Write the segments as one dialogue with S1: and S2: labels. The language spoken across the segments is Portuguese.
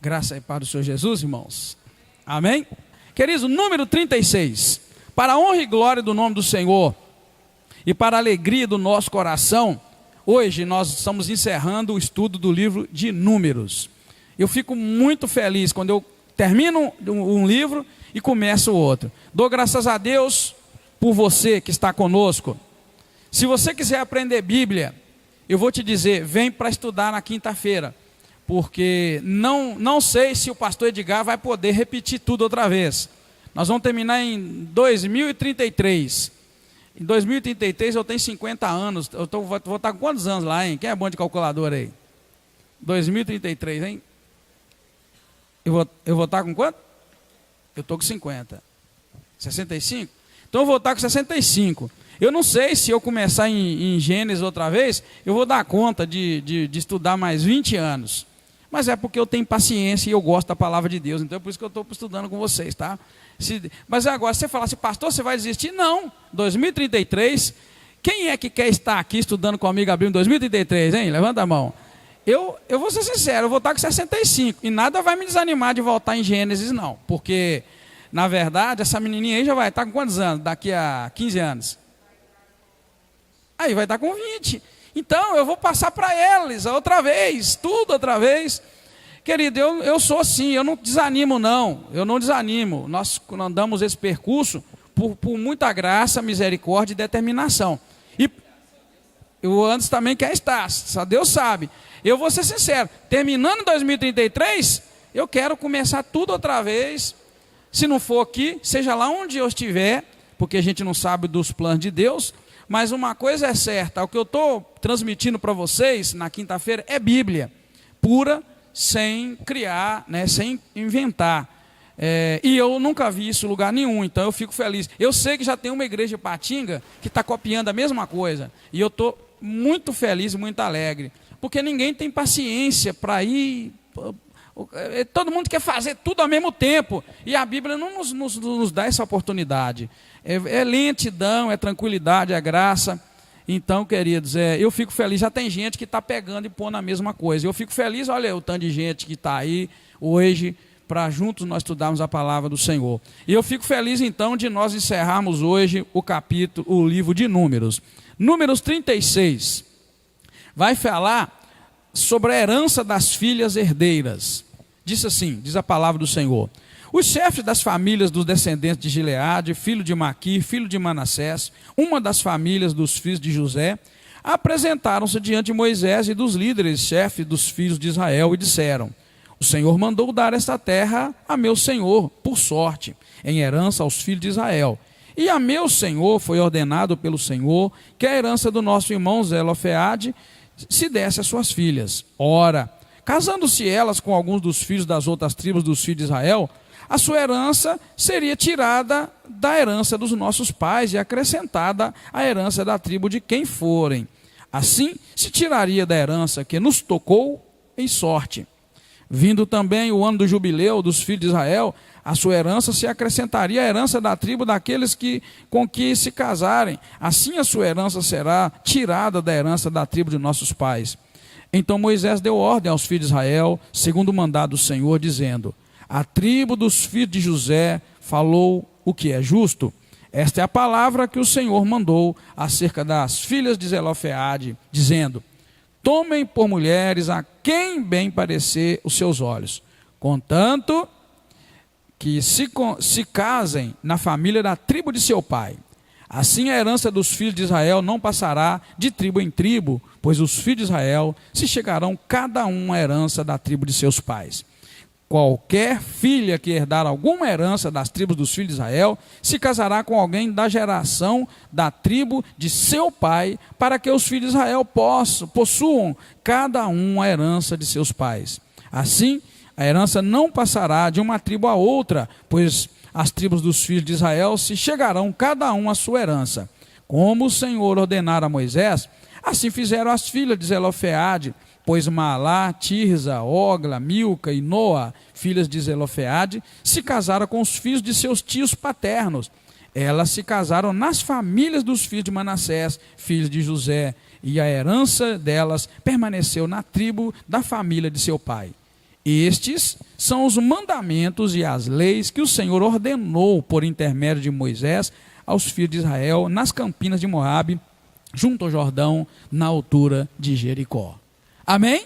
S1: Graça e paz do Senhor Jesus, irmãos. Amém? Queridos, número 36. Para a honra e glória do nome do Senhor e para a alegria do nosso coração, hoje nós estamos encerrando o estudo do livro de Números. Eu fico muito feliz quando eu termino um livro e começo o outro. Dou graças a Deus por você que está conosco. Se você quiser aprender Bíblia, eu vou te dizer, vem para estudar na quinta-feira. Porque não sei se o pastor Edgar vai poder repetir tudo outra vez. Nós vamos terminar em 2033. Em 2033 eu tenho 50 anos. Vou estar com quantos anos lá, hein? Quem é bom de calculadora aí? 2033, hein? Eu vou estar com quanto? Eu estou com 50. 65? Então eu vou estar com 65. Eu não sei se eu começar em Gênesis outra vez, eu vou dar conta de estudar mais 20 anos. Mas é porque eu tenho paciência e eu gosto da palavra de Deus. Então é por isso que eu estou estudando com vocês, tá? Mas agora, se você falar assim, pastor, você vai desistir? Não. 2033, quem é que quer estar aqui estudando comigo abrindo em 2033, hein? Levanta a mão. Eu vou ser sincero, eu vou estar com 65. E nada vai me desanimar de voltar em Gênesis, não. Porque, na verdade, essa menininha aí já vai estar com quantos anos? Daqui a 15 anos. Aí vai estar com 20. Então, eu vou passar para eles outra vez, tudo outra vez. Querido, eu sou assim, eu não desanimo não, eu não desanimo. Nós andamos esse percurso por muita graça, misericórdia e determinação. E eu antes também quer estar, só Deus sabe. Eu vou ser sincero, terminando 2033, eu quero começar tudo outra vez. Se não for aqui, seja lá onde eu estiver, porque a gente não sabe dos planos de Deus. Mas uma coisa é certa, o que eu estou transmitindo para vocês na quinta-feira é Bíblia, pura, sem criar, né, sem inventar. E eu nunca vi isso em lugar nenhum, então eu fico feliz. Eu sei que já tem uma igreja de Patinga que está copiando a mesma coisa, e eu estou muito feliz e muito alegre, porque ninguém tem paciência para ir... Todo mundo quer fazer tudo ao mesmo tempo, e a Bíblia não nos dá essa oportunidade. É lentidão, é tranquilidade, é graça. Então, queridos, eu fico feliz. Já tem gente que está pegando e pondo a mesma coisa. Eu fico feliz, olha o tanto de gente que está aí hoje, para juntos nós estudarmos a palavra do Senhor. E eu fico feliz, então, de nós encerrarmos hoje o livro de Números. Números 36. Vai falar sobre a herança das filhas herdeiras. Diz assim, diz a palavra do Senhor. Os chefes das famílias dos descendentes de Gileade, filho de Maquir, filho de Manassés, uma das famílias dos filhos de José, apresentaram-se diante de Moisés e dos líderes, chefes dos filhos de Israel, e disseram: o Senhor mandou dar esta terra a meu senhor, por sorte, em herança aos filhos de Israel. E a meu senhor foi ordenado pelo Senhor que a herança do nosso irmão Zelofeade se desse às suas filhas. Ora, casando-se elas com alguns dos filhos das outras tribos dos filhos de Israel, a sua herança seria tirada da herança dos nossos pais e acrescentada à herança da tribo de quem forem. Assim, se tiraria da herança que nos tocou em sorte. Vindo também o ano do jubileu dos filhos de Israel, a sua herança se acrescentaria à herança da tribo daqueles com que se casarem. Assim a sua herança será tirada da herança da tribo de nossos pais. Então Moisés deu ordem aos filhos de Israel, segundo o mandado do Senhor, dizendo: a tribo dos filhos de José falou o que é justo. Esta é a palavra que o Senhor mandou acerca das filhas de Zelofeade, dizendo: tomem por mulheres a quem bem parecer os seus olhos, contanto que se casem na família da tribo de seu pai. Assim a herança dos filhos de Israel não passará de tribo em tribo, pois os filhos de Israel se chegarão cada um à herança da tribo de seus pais. Qualquer filha que herdar alguma herança das tribos dos filhos de Israel, se casará com alguém da geração da tribo de seu pai, para que os filhos de Israel possuam cada um a herança de seus pais. Assim, a herança não passará de uma tribo a outra, pois as tribos dos filhos de Israel se chegarão cada um à sua herança. Como o Senhor ordenara a Moisés, assim fizeram as filhas de Zelofeade, pois Maalá, Tirza, Ogla, Milca e Noa, filhas de Zelofeade, se casaram com os filhos de seus tios paternos. Elas se casaram nas famílias dos filhos de Manassés, filhos de José, e a herança delas permaneceu na tribo da família de seu pai. Estes são os mandamentos e as leis que o Senhor ordenou por intermédio de Moisés aos filhos de Israel nas campinas de Moabe, junto ao Jordão, na altura de Jericó. Amém?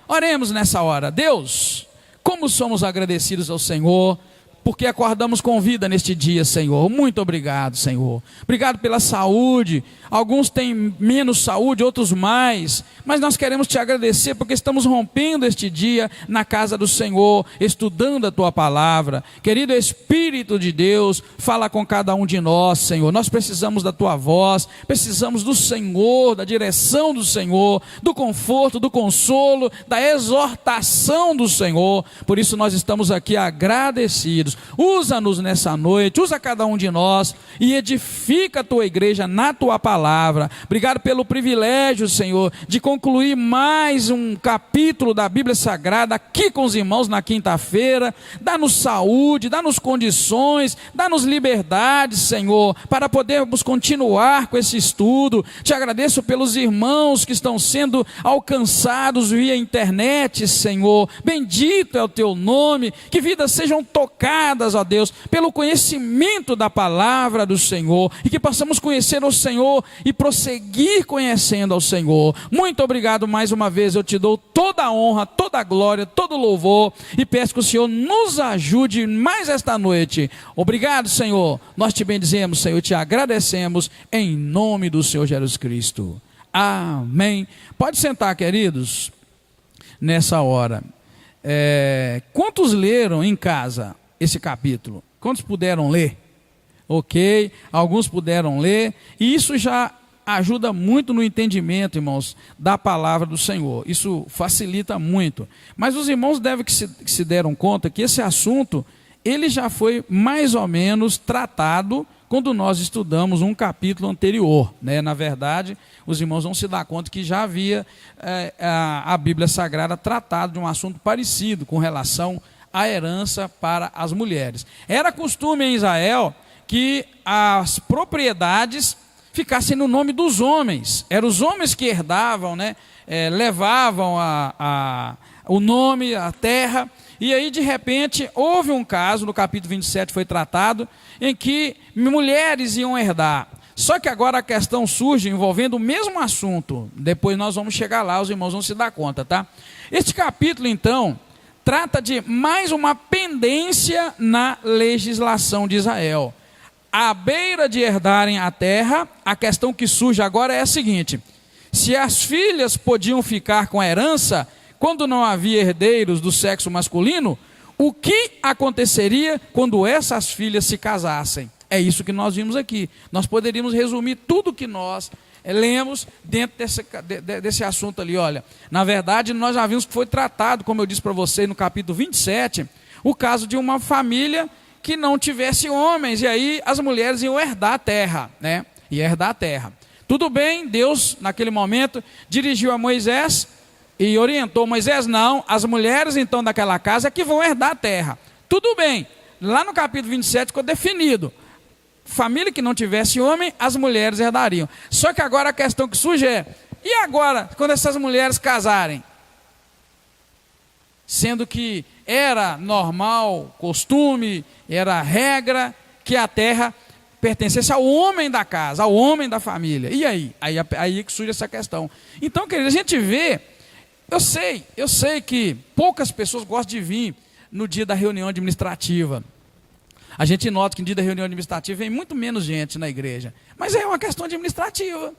S1: Oremos nessa hora. Deus, como somos agradecidos ao Senhor, porque acordamos com vida neste dia, Senhor. Muito obrigado, Senhor. Obrigado pela saúde. Alguns têm menos saúde, outros mais. Mas nós queremos te agradecer porque estamos rompendo este dia na casa do Senhor, estudando a tua palavra. Querido Espírito de Deus, fala com cada um de nós, Senhor. Nós precisamos da tua voz, precisamos do Senhor, da direção do Senhor, do conforto, do consolo, da exortação do Senhor. Por isso nós estamos aqui agradecidos. Usa-nos nessa noite, usa cada um de nós e edifica a tua igreja na tua palavra. Obrigado pelo privilégio, Senhor, de concluir mais um capítulo da Bíblia Sagrada aqui com os irmãos na quinta-feira. Dá-nos saúde, dá-nos condições, dá-nos liberdade, Senhor, para podermos continuar com esse estudo. Te agradeço pelos irmãos que estão sendo alcançados via internet, Senhor. Bendito é o teu nome, que vidas sejam tocadas, ó Deus, pelo conhecimento da palavra do Senhor, e que possamos conhecer o Senhor e prosseguir conhecendo ao Senhor. Muito obrigado mais uma vez, eu te dou toda a honra, toda a glória, todo o louvor, e peço que o Senhor nos ajude mais esta noite. Obrigado, Senhor, nós te bendizemos, Senhor, te agradecemos, em nome do Senhor Jesus Cristo. Amém. Pode sentar, queridos, nessa hora. Quantos leram em casa esse capítulo? Quantos puderam ler? Ok, alguns puderam ler, e isso já ajuda muito no entendimento, irmãos, da palavra do Senhor. Isso facilita muito. Mas os irmãos devem que se deram conta que esse assunto, ele já foi mais ou menos tratado quando nós estudamos um capítulo anterior, né? Na verdade, os irmãos vão se dar conta que já havia a Bíblia Sagrada tratado de um assunto parecido com relação à herança para as mulheres. Era costume em Israel que as propriedades ficassem no nome dos homens. Eram os homens que herdavam, né? Levavam o nome, a terra. E aí, de repente, houve um caso, no capítulo 27 foi tratado, em que mulheres iam herdar. Só que agora a questão surge envolvendo o mesmo assunto. Depois nós vamos chegar lá, os irmãos vão se dar conta, tá? Este capítulo, então, trata de mais uma pendência na legislação de Israel. À beira de herdarem a terra, a questão que surge agora é a seguinte: se as filhas podiam ficar com a herança quando não havia herdeiros do sexo masculino, o que aconteceria quando essas filhas se casassem? É isso que nós vimos aqui. Nós poderíamos resumir tudo que nós lemos dentro desse assunto ali. Olha, na verdade nós já vimos que foi tratado, como eu disse para vocês no capítulo 27, o caso de uma família que não tivesse homens, e aí as mulheres iam herdar a terra, né? Ia herdar a terra. Tudo bem, Deus naquele momento dirigiu a Moisés e orientou Moisés: não, as mulheres então daquela casa é que vão herdar a terra. Tudo bem, lá no capítulo 27 ficou definido: família que não tivesse homem, as mulheres herdariam. Só que agora a questão que surge é: e agora, quando essas mulheres casarem? Sendo que era normal, costume, era regra que a terra pertencesse ao homem da casa, ao homem da família. E aí? Aí que surge essa questão. Então, querido, a gente vê, eu sei que poucas pessoas gostam de vir no dia da reunião administrativa. A gente nota que no dia da reunião administrativa vem muito menos gente na igreja. Mas é uma questão administrativa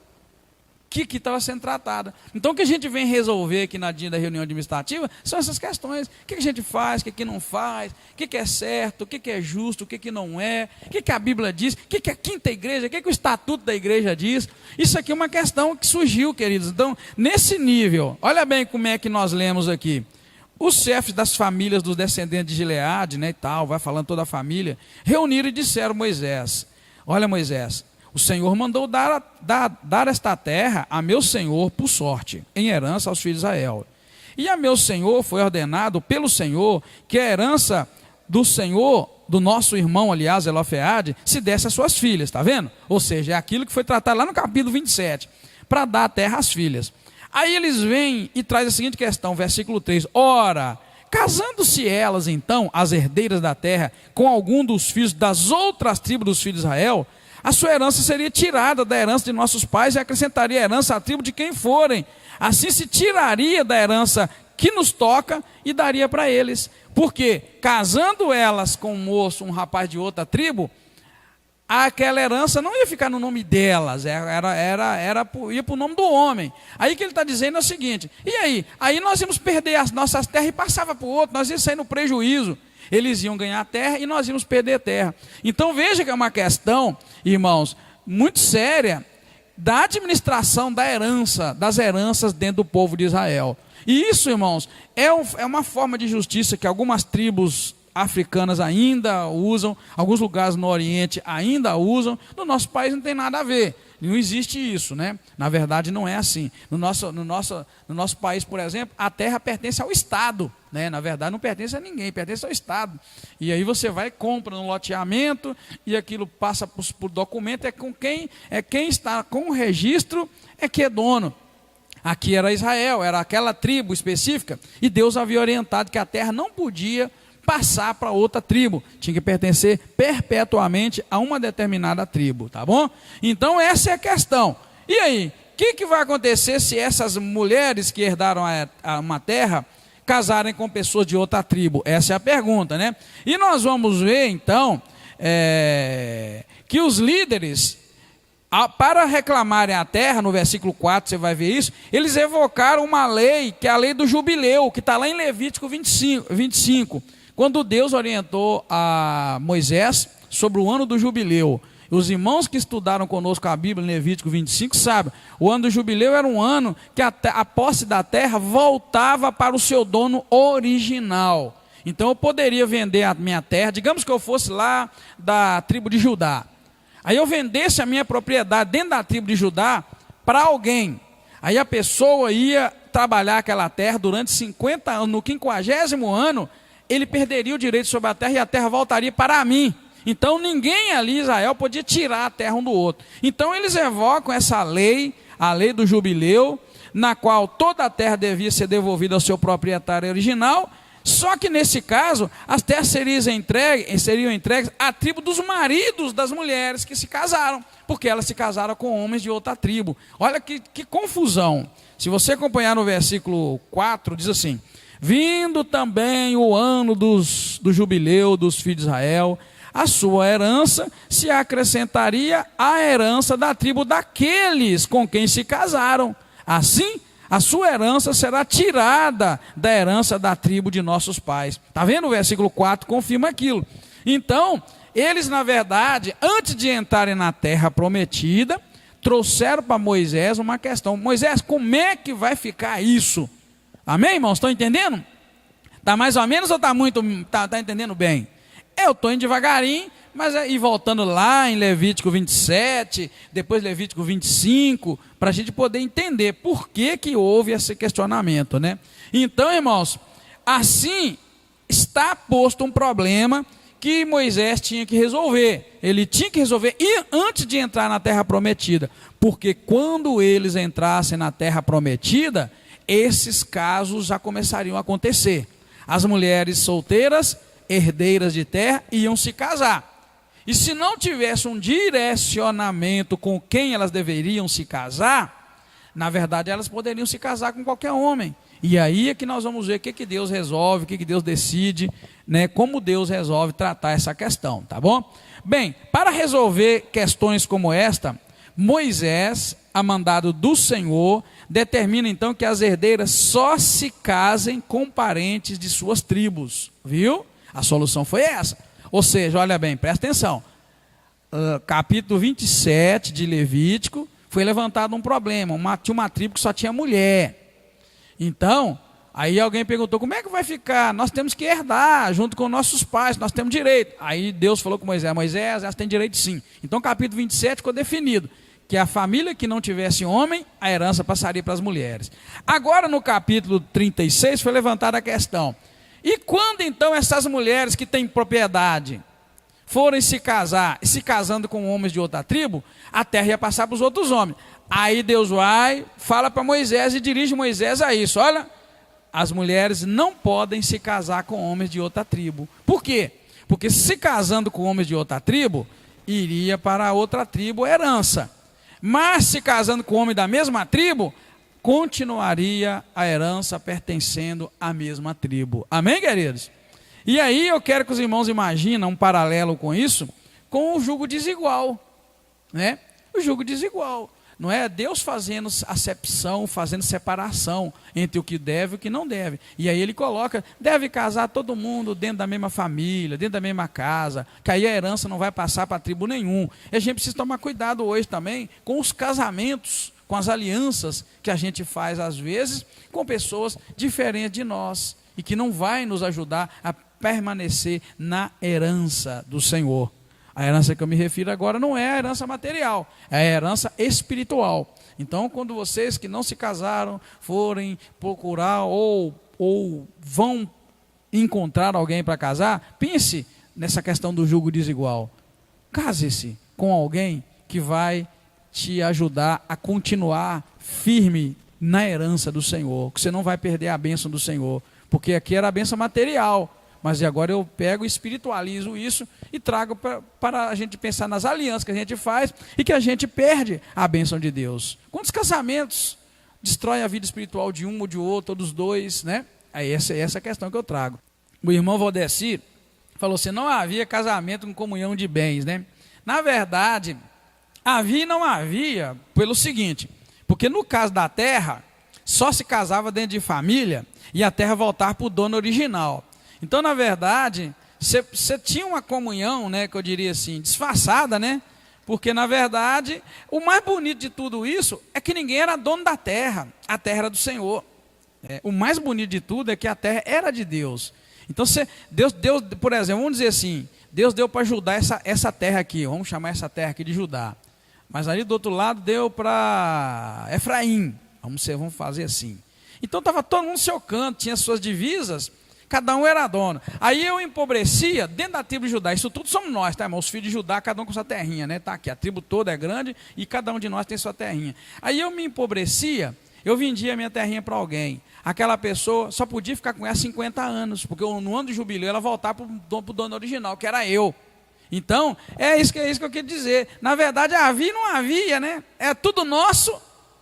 S1: que estava sendo tratada. Então o que a gente vem resolver aqui na dia da reunião administrativa são essas questões. O que a gente faz, o que não faz, o que é certo, o que é justo, o que não é, o que a Bíblia diz, o que a quinta igreja, o que o estatuto da igreja diz. Isso aqui é uma questão que surgiu, queridos. Então, nesse nível, olha bem como é que nós lemos aqui. Os chefes das famílias dos descendentes de Gileade, né, e tal, vai falando toda a família, reuniram e disseram a Moisés: olha, Moisés, o Senhor mandou dar esta terra a meu senhor por sorte, em herança aos filhos de Israel. E a meu senhor foi ordenado pelo Senhor que a herança do Senhor, do nosso irmão, aliás, Zelofeade, se desse às suas filhas, está vendo? Ou seja, é aquilo que foi tratado lá no capítulo 27, para dar a terra às filhas. Aí eles vêm e trazem a seguinte questão, versículo 3: ora, casando-se elas então, as herdeiras da terra, com algum dos filhos das outras tribos dos filhos de Israel, a sua herança seria tirada da herança de nossos pais e acrescentaria a herança à tribo de quem forem. Assim se tiraria da herança que nos toca e daria para eles. Porque casando elas com um moço, um rapaz de outra tribo, aquela herança não ia ficar no nome delas, ia para o nome do homem. Aí que ele está dizendo é o seguinte: e aí? Aí nós íamos perder as nossas terras e passava para o outro, nós íamos sair no prejuízo. Eles iam ganhar terra e nós íamos perder terra. Então veja que é uma questão, irmãos, muito séria da administração da herança, das heranças dentro do povo de Israel. E isso, irmãos, é uma forma de justiça que algumas tribos africanas ainda usam, alguns lugares no Oriente ainda usam. No nosso país não tem nada a ver, não existe isso, né? Na verdade não é assim. No nosso país, por exemplo, a terra pertence ao Estado, né? Na verdade não pertence a ninguém, pertence ao Estado. E aí você vai, compra no loteamento e aquilo passa por documento, quem está com o registro é que é dono. Aqui era Israel, era aquela tribo específica, e Deus havia orientado que a terra não podia passar para outra tribo, tinha que pertencer perpetuamente a uma determinada tribo, tá bom? Então essa é a questão. E aí, o que vai acontecer se essas mulheres que herdaram uma terra casarem com pessoas de outra tribo? Essa é a pergunta, né? E nós vamos ver então que os líderes, para reclamarem a terra, no versículo 4 você vai ver isso, eles evocaram uma lei, que é a lei do jubileu, que está lá em Levítico 25, quando Deus orientou a Moisés sobre o ano do jubileu. Os irmãos que estudaram conosco a Bíblia em Levítico 25 sabem, o ano do jubileu era um ano que a posse da terra voltava para o seu dono original. Então eu poderia vender a minha terra, digamos que eu fosse lá da tribo de Judá, aí eu vendesse a minha propriedade dentro da tribo de Judá para alguém, aí a pessoa ia trabalhar aquela terra durante 50 anos, no 50º ano, ele perderia o direito sobre a terra e a terra voltaria para mim. Então ninguém ali, Israel, podia tirar a terra um do outro. Então eles evocam essa lei, a lei do jubileu, na qual toda a terra devia ser devolvida ao seu proprietário original, só que nesse caso, as terras seriam entregues à tribo dos maridos das mulheres que se casaram, porque elas se casaram com homens de outra tribo. Olha que confusão. Se você acompanhar no versículo 4, diz assim: vindo também o ano do jubileu dos filhos de Israel, a sua herança se acrescentaria à herança da tribo daqueles com quem se casaram. Assim, a sua herança será tirada da herança da tribo de nossos pais. Está vendo? O versículo 4 confirma aquilo. Então, eles na verdade, antes de entrarem na terra prometida, trouxeram para Moisés uma questão: Moisés, como é que vai ficar isso? Amém, irmãos? Estão entendendo? Está mais ou menos ou está entendendo bem? Eu estou indo devagarinho, mas aí voltando lá em Levítico 27, depois Levítico 25, para a gente poder entender por que houve esse questionamento, né? Então, irmãos, assim está posto um problema que Moisés tinha que resolver. Ele tinha que resolver antes de entrar na terra prometida, porque quando eles entrassem na terra prometida, esses casos já começariam a acontecer. As mulheres solteiras, herdeiras de terra, iam se casar. E se não tivesse um direcionamento com quem elas deveriam se casar, na verdade elas poderiam se casar com qualquer homem. E aí é que nós vamos ver o que Deus resolve, o que Deus decide, né, como Deus resolve tratar essa questão, tá bom? Bem, para resolver questões como esta, Moisés, a mandado do Senhor, determina então que as herdeiras só se casem com parentes de suas tribos, viu? A solução foi essa. Ou seja, olha bem, presta atenção, capítulo 27 de Levítico, foi levantado um problema, tinha uma tribo que só tinha mulher. Então, aí alguém perguntou: como é que vai ficar? Nós temos que herdar junto com nossos pais, nós temos direito. Aí Deus falou com Moisés: Moisés, elas têm direito sim. Então capítulo 27 ficou definido que a família que não tivesse homem, a herança passaria para as mulheres. Agora no capítulo 36 foi levantada a questão: e quando então essas mulheres que têm propriedade forem se casar, se casando com homens de outra tribo, a terra ia passar para os outros homens. Aí Deus vai, fala para Moisés e dirige Moisés a isso: olha, as mulheres não podem se casar com homens de outra tribo. Por quê? Porque se casando com homens de outra tribo, iria para a outra tribo herança. Mas se casando com homem da mesma tribo, continuaria a herança pertencendo à mesma tribo. Amém, queridos? E aí eu quero que os irmãos imaginem um paralelo com isso, com o jugo desigual, né? O jugo desigual, não é? Deus fazendo acepção, fazendo separação entre o que deve e o que não deve. E aí ele coloca, deve casar todo mundo dentro da mesma família, dentro da mesma casa, que aí a herança não vai passar para tribo nenhum. E a gente precisa tomar cuidado hoje também com os casamentos, com as alianças que a gente faz às vezes com pessoas diferentes de nós e que não vai nos ajudar a permanecer na herança do Senhor. A herança que eu me refiro agora não é a herança material, é a herança espiritual. Então, quando vocês que não se casaram forem procurar ou vão encontrar alguém para casar, pense nessa questão do jugo desigual. Case-se com alguém que vai te ajudar a continuar firme na herança do Senhor, que você não vai perder a bênção do Senhor, porque aqui era a bênção material, mas agora eu pego e espiritualizo isso e trago para a gente pensar nas alianças que a gente faz e que a gente perde a bênção de Deus. Quantos casamentos destrói a vida espiritual de um ou de outro, ou dos dois, né? Aí essa é a questão que eu trago. O irmão Valdeci falou assim, não havia casamento com comunhão de bens, né? Na verdade, havia e não havia pelo seguinte, porque no caso da terra, só se casava dentro de família e a terra voltar para o dono original. Então, na verdade, você tinha uma comunhão, né, que eu diria assim, disfarçada, né? Porque, na verdade, o mais bonito de tudo isso é que ninguém era dono da terra, a terra era do Senhor. O mais bonito de tudo é que a terra era de Deus. Então, Deus, por exemplo, vamos dizer assim, Deus deu para Judá essa terra aqui, vamos chamar essa terra aqui de Judá. Mas ali do outro lado deu para Efraim, vamos fazer assim. Então estava todo mundo no seu canto, tinha suas divisas, cada um era dono. Aí eu empobrecia dentro da tribo de Judá, isso tudo somos nós, tá, irmão? Os filhos de Judá, cada um com sua terrinha, né? Tá aqui, a tribo toda é grande e cada um de nós tem sua terrinha. Aí eu me empobrecia, eu vendia a minha terrinha para alguém. Aquela pessoa só podia ficar com ela 50 anos, porque no ano de jubileu ela voltava para o dono original, que era eu. Então, é isso que eu quero dizer. Na verdade, havia e não havia, né? É tudo nosso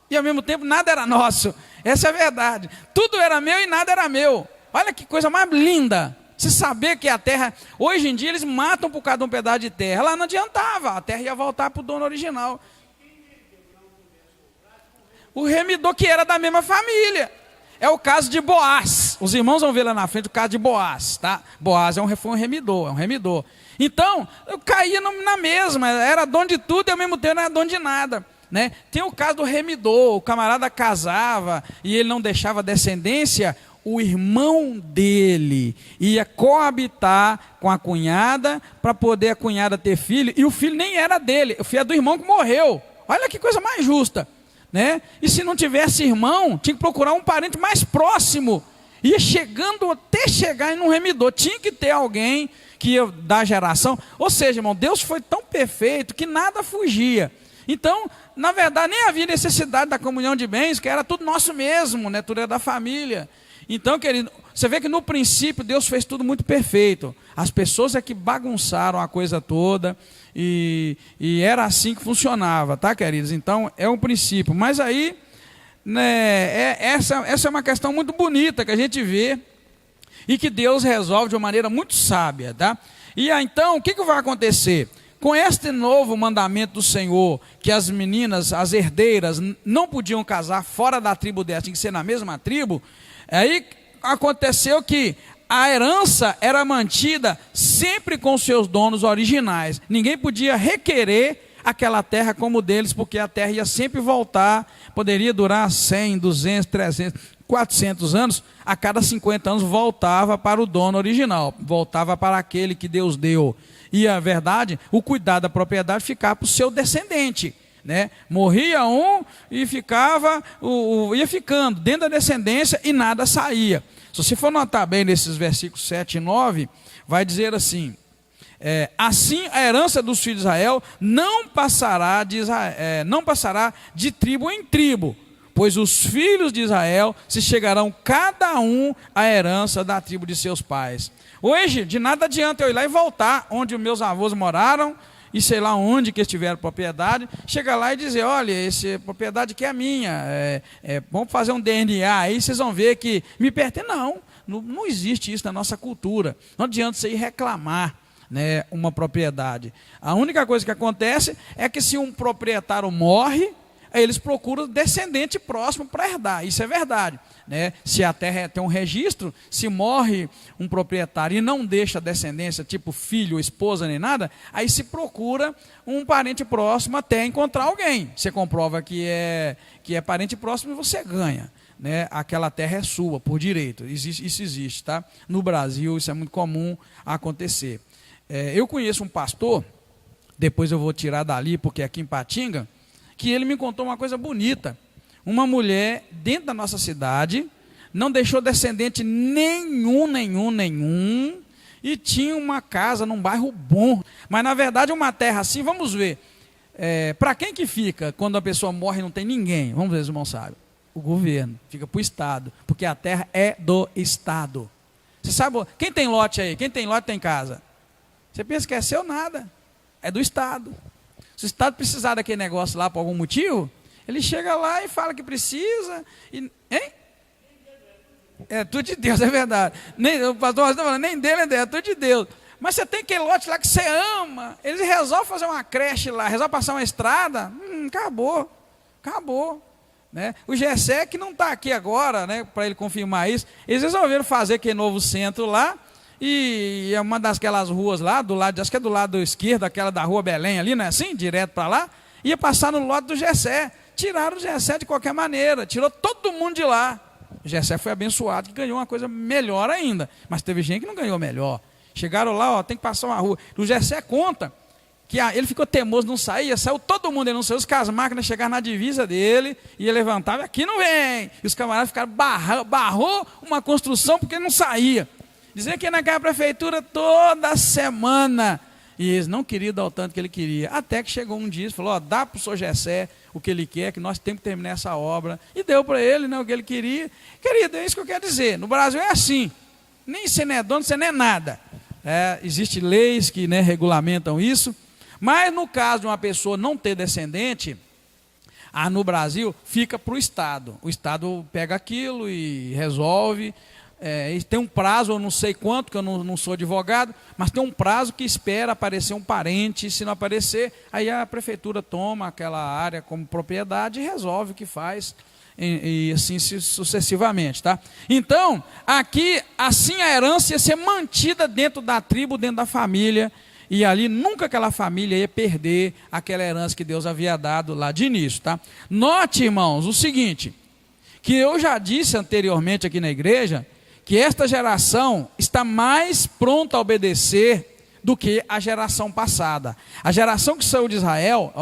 S1: e ao mesmo tempo nada era nosso. Essa é a verdade. Tudo era meu e nada era meu. Olha que coisa mais linda. Se saber que a terra... Hoje em dia eles matam por causa de um pedaço de terra. Lá não adiantava. A terra ia voltar para o dono original. O remidor que era da mesma família. É o caso de Boaz. Os irmãos vão ver lá na frente o caso de Boaz, tá? Boaz foi um remidor, Então, eu caía na mesma, era dono de tudo e ao mesmo tempo não era dono de nada, né? Tem o caso do remidor, o camarada casava e ele não deixava descendência, o irmão dele ia coabitar com a cunhada para poder a cunhada ter filho, e o filho nem era dele, o filho é do irmão que morreu. Olha que coisa mais justa, né? E se não tivesse irmão, tinha que procurar um parente mais próximo, ia chegando até chegar em um remidor, tinha que ter alguém que ia dar geração. Ou seja, irmão, Deus foi tão perfeito que nada fugia. Então, na verdade, nem havia necessidade da comunhão de bens, que era tudo nosso mesmo, né? Tudo era da família. Então, querido, você vê que no princípio Deus fez tudo muito perfeito. As pessoas é que bagunçaram a coisa toda e era assim que funcionava, tá, queridos? Então, é um princípio. Mas aí, né, essa é uma questão muito bonita que a gente vê e que Deus resolve de uma maneira muito sábia, tá? E aí, então, o que vai acontecer? Com este novo mandamento do Senhor, que as meninas, as herdeiras, não podiam casar fora da tribo dela, tinha que ser na mesma tribo, aí aconteceu que a herança era mantida sempre com seus donos originais. Ninguém podia requerer aquela terra como deles, porque a terra ia sempre voltar, poderia durar 100, 200, 300, 400 anos, a cada 50 anos voltava para o dono original, voltava para aquele que Deus deu. E a verdade, o cuidado da propriedade ficava para o seu descendente, né? Morria um e ia ficando dentro da descendência e nada saía. Se você for notar bem nesses versículos 7 e 9, vai dizer assim: assim a herança dos filhos de Israel não passará de tribo em tribo, pois os filhos de Israel se chegarão cada um à herança da tribo de seus pais. Hoje, de nada adianta eu ir lá e voltar onde os meus avós moraram, e sei lá onde que eles tiveram propriedade, chegar lá e dizer, olha, essa propriedade aqui é minha, vamos fazer um DNA, aí vocês vão ver que me pertence. Não existe isso na nossa cultura. Não adianta você ir reclamar, né, uma propriedade. A única coisa que acontece é que se um proprietário morre, aí eles procuram descendente próximo para herdar. Isso é verdade, né? Se a terra tem um registro, se morre um proprietário e não deixa descendência, tipo filho, esposa, nem nada, aí se procura um parente próximo até encontrar alguém. Você comprova que é parente próximo e você ganha, né? Aquela terra é sua, por direito. Isso existe, tá? No Brasil, isso é muito comum acontecer. Eu conheço um pastor, depois eu vou tirar dali, porque é aqui em Patinga, que ele me contou uma coisa bonita. Uma mulher dentro da nossa cidade, não deixou descendente nenhum, e tinha uma casa num bairro bom. Mas na verdade uma terra assim, vamos ver, para quem que fica quando a pessoa morre e não tem ninguém? Vamos ver se os irmãos sabem. O governo, fica para o Estado, porque a terra é do Estado. Você sabe, quem tem lote aí? Quem tem lote tem casa. Você pensa que é seu? Nada, é do Estado. Se o Estado precisar daquele negócio lá por algum motivo, ele chega lá e fala que precisa. Hein? É tudo de Deus, é verdade. O pastor está falando, nem dele, é tudo de Deus. Mas você tem aquele lote lá que você ama. Eles resolvem fazer uma creche lá, resolvem passar uma estrada. Acabou. Né? O Gessé, que não está aqui agora, né, para ele confirmar isso, eles resolveram fazer aquele novo centro lá. E é uma daquelas ruas lá, do lado, acho que é do lado esquerdo, aquela da rua Belém ali, não é assim? Direto para lá, ia passar no lote do Gessé. Tiraram o Gessé de qualquer maneira, tirou todo mundo de lá. O Gessé foi abençoado, que ganhou uma coisa melhor ainda, mas teve gente que não ganhou melhor. Chegaram lá, tem que passar uma rua. O Gessé conta que ele ficou teimoso, não saía, saiu todo mundo, ele não saiu, as máquinas chegaram na divisa dele, e ele levantava, aqui não vem. E os camaradas ficaram, barrou uma construção porque não saía. Dizia que naquela prefeitura toda semana, e eles não queriam dar o tanto que ele queria, até que chegou um dia e falou, dá para o senhor Gessé o que ele quer, que nós temos que terminar essa obra, e deu para ele, né, o que ele queria. Querido, é isso que eu quero dizer, no Brasil é assim, nem você não é dono, você não é nada. Existem leis que, né, regulamentam isso, mas no caso de uma pessoa não ter descendente, no Brasil fica para o Estado pega aquilo e resolve. Tem um prazo, eu não sei quanto, que eu não sou advogado, mas tem um prazo que espera aparecer um parente. Se não aparecer, aí a prefeitura toma aquela área como propriedade e resolve o que faz, e assim sucessivamente, tá? Então, aqui, assim a herança ia ser mantida dentro da tribo, dentro da família, e ali nunca aquela família ia perder aquela herança que Deus havia dado lá de início, tá? Note, irmãos, o seguinte, que eu já disse anteriormente aqui na igreja, que esta geração está mais pronta a obedecer do que a geração passada. A geração que saiu de Israel,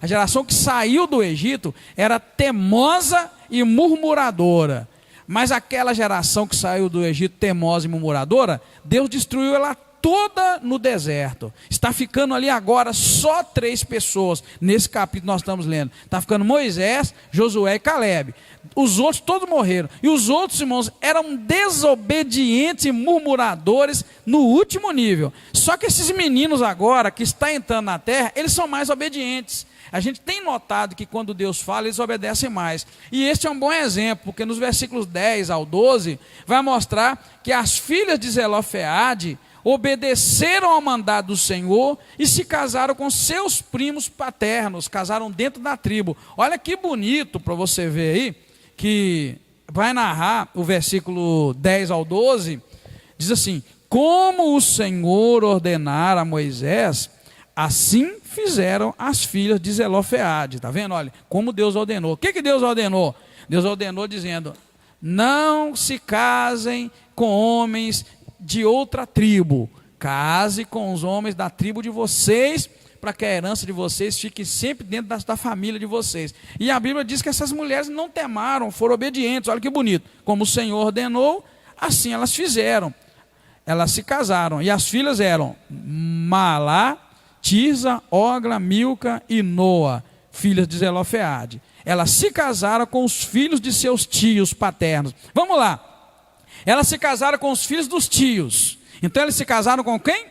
S1: a geração que saiu do Egito era teimosa e murmuradora. Mas aquela geração que saiu do Egito teimosa e murmuradora, Deus destruiu ela toda no deserto. Está ficando ali agora só 3 pessoas. Nesse capítulo nós estamos lendo. Está ficando Moisés, Josué e Calebe. Os outros todos morreram. E os outros, irmãos, eram desobedientes e murmuradores no último nível. Só que esses meninos agora, que estão entrando na terra, eles são mais obedientes. A gente tem notado que quando Deus fala, eles obedecem mais. E este é um bom exemplo, porque nos versículos 10 ao 12, vai mostrar que as filhas de Zelofeade obedeceram ao mandado do Senhor e se casaram com seus primos paternos, casaram dentro da tribo. Olha que bonito para você ver aí, que vai narrar o versículo 10 ao 12, diz assim: como o Senhor ordenara a Moisés, assim fizeram as filhas de Zelofeade. Está vendo? Olha, como Deus ordenou. O que Deus ordenou? Deus ordenou dizendo: não se casem com homens de outra tribo, case com os homens da tribo de vocês, para que a herança de vocês fique sempre dentro da família de vocês. E a Bíblia diz que essas mulheres não temaram, foram obedientes. Olha que bonito, como o Senhor ordenou, assim elas fizeram. Elas se casaram, e as filhas eram Malá, Tirza, Ogla, Milca e Noa, filhas de Zelofeade. elas se casaram com os filhos de seus tios paternos. Vamos lá. Elas se casaram com os filhos dos tios. Então eles se casaram com quem?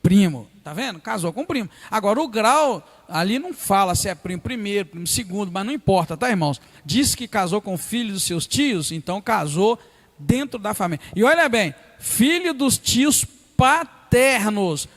S1: Primo. Tá vendo? Casou com primo. Agora o grau ali não fala se é primo primeiro, primo segundo, mas não importa, tá, irmãos? Diz que casou com o filho dos seus tios, então casou dentro da família. E olha bem, filho dos tios paternos.